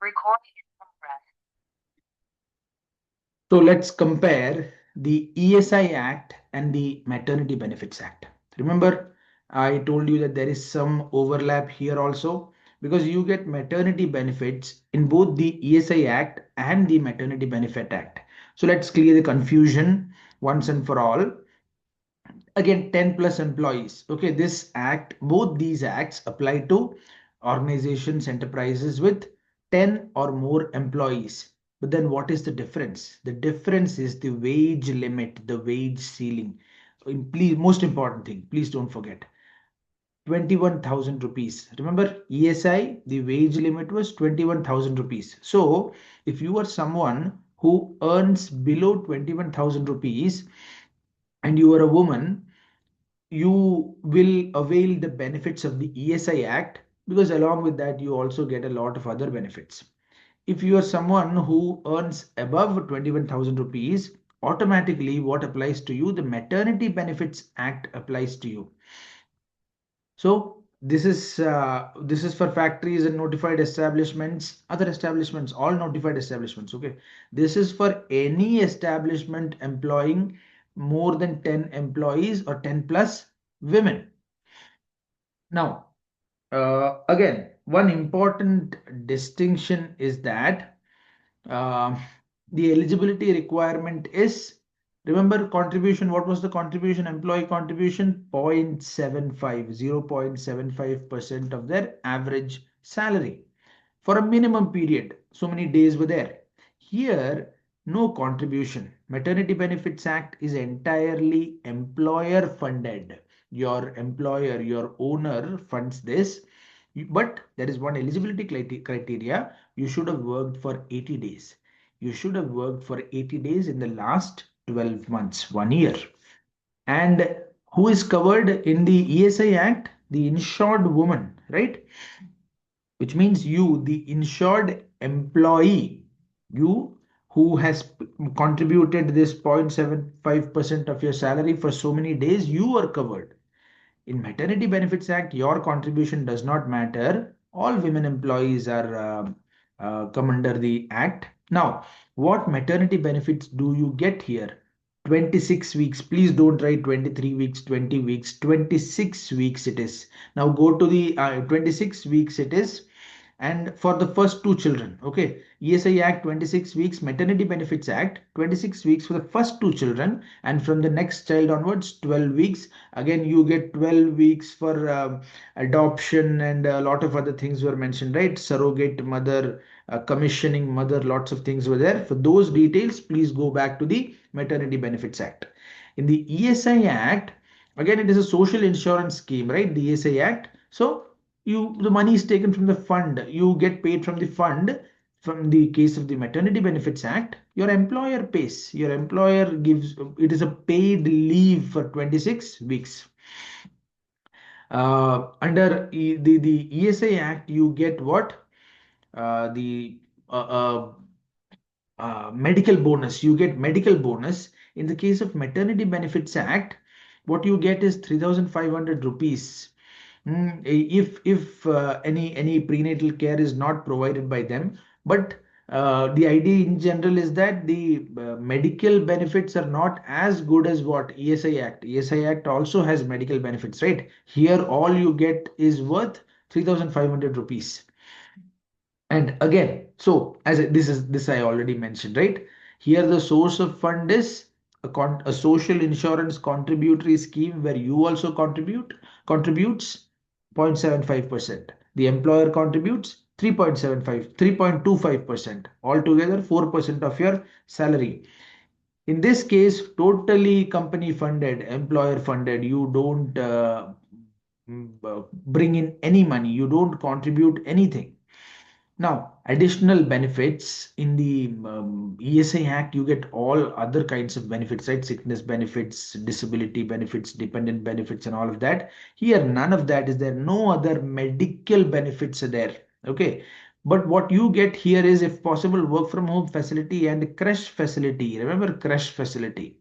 Recording in progress. So let's compare the ESI Act and the Maternity Benefits Act. Remember, I told you that there is some overlap here also because you get maternity benefits in both the ESI Act and the Maternity Benefit Act. So let's clear the confusion once and for all. Again, 10 plus employees. Okay, this act, both these acts apply to organizations, enterprises with 10 or more employees. But then what is the difference? The difference is the wage limit, the wage ceiling. Please, most important thing, please don't forget, 21,000 rupees. Remember, ESI, the wage limit was 21,000 rupees. So if you are someone who earns below 21,000 rupees and you are a woman, you will avail the benefits of the ESI Act, because along with that you also get a lot of other benefits. If you are someone who earns above 21,000 rupees, automatically what applies to you? The Maternity Benefits Act applies to you. So this is for factories and notified establishments, other establishments, all notified establishments. Okay, this is for any establishment employing more than 10 employees or 10 plus women. Now, again, one important distinction is that uh, the eligibility requirement is, remember contribution, what was the contribution? Employee contribution 0.75, 0.75% of their average salary for a minimum period. So many days were there. Here, no contribution. Maternity Benefits Act is entirely employer funded. Your employer, your owner funds this. But there is one eligibility criteria. You should have worked for 80 days. You should have worked for 80 days in the last 12 months, 1 year. And who is covered in the ESI Act? The insured woman, right? Which means you, the insured employee, you who has contributed this 0.75% of your salary for so many days, you are covered. In Maternity Benefits Act, your contribution does not matter. All women employees are come under the act. Now, what maternity benefits do you get here? 26 weeks. Please don't write 23 weeks, 20 weeks. 26 weeks it is. Now go to the 26 weeks it is, and for the first two children. Okay, ESI Act 26 weeks, Maternity Benefits Act 26 weeks for the first two children, and from the next child onwards 12 weeks. Again, you get 12 weeks for adoption, and a lot of other things were mentioned, right? Surrogate mother, commissioning mother, lots of things were there. For those details, please go back to the Maternity Benefits Act. In the ESI Act, again, it is a social insurance scheme, right? The ESI Act. So the money is taken from the fund. You get paid from the fund. From the case of the Maternity Benefits Act, your employer pays. Your employer gives, it is a paid leave for 26 weeks. Under the ESI Act, you get what? The medical bonus. You get medical bonus. In the case of Maternity Benefits Act, what you get is 3,500 rupees. If any prenatal care is not provided by them, but the idea in general is that the medical benefits are not as good as what ESI Act. ESI Act also has medical benefits, right? Here, all you get is worth 3,500 rupees. And again, so this I already mentioned, right? Here the source of fund is a social insurance contributory scheme where you also contributes 0.75%. The employer contributes 3.25%, altogether 4% of your salary. In this case, totally company funded, employer funded. You don't bring in any money, you don't contribute anything. Now, additional benefits in the ESI Act, you get all other kinds of benefits, right? Sickness benefits, disability benefits, dependent benefits, and all of that. Here, none of that is there. No other medical benefits are there. Okay. But what you get here is, if possible, work from home facility and crash facility. Remember, crash facility.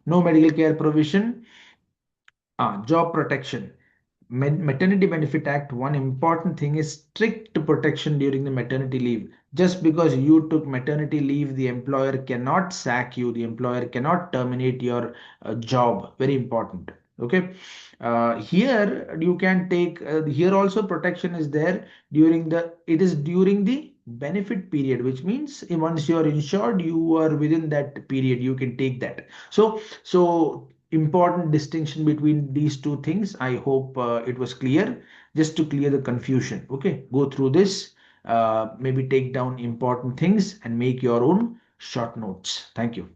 No medical care provision, job protection. Maternity Benefit Act, one important thing is strict protection during the maternity leave. Just because you took maternity leave, the employer cannot sack you, the employer cannot terminate your job. Very important. Okay. Here you can take, here also protection is there during the, it is during the benefit period, which means once you are insured, you are within that period, you can take that. So important distinction between these two things. I hope it was clear. Just to clear the confusion, okay, go through this, maybe take down important things and make your own short notes. Thank you.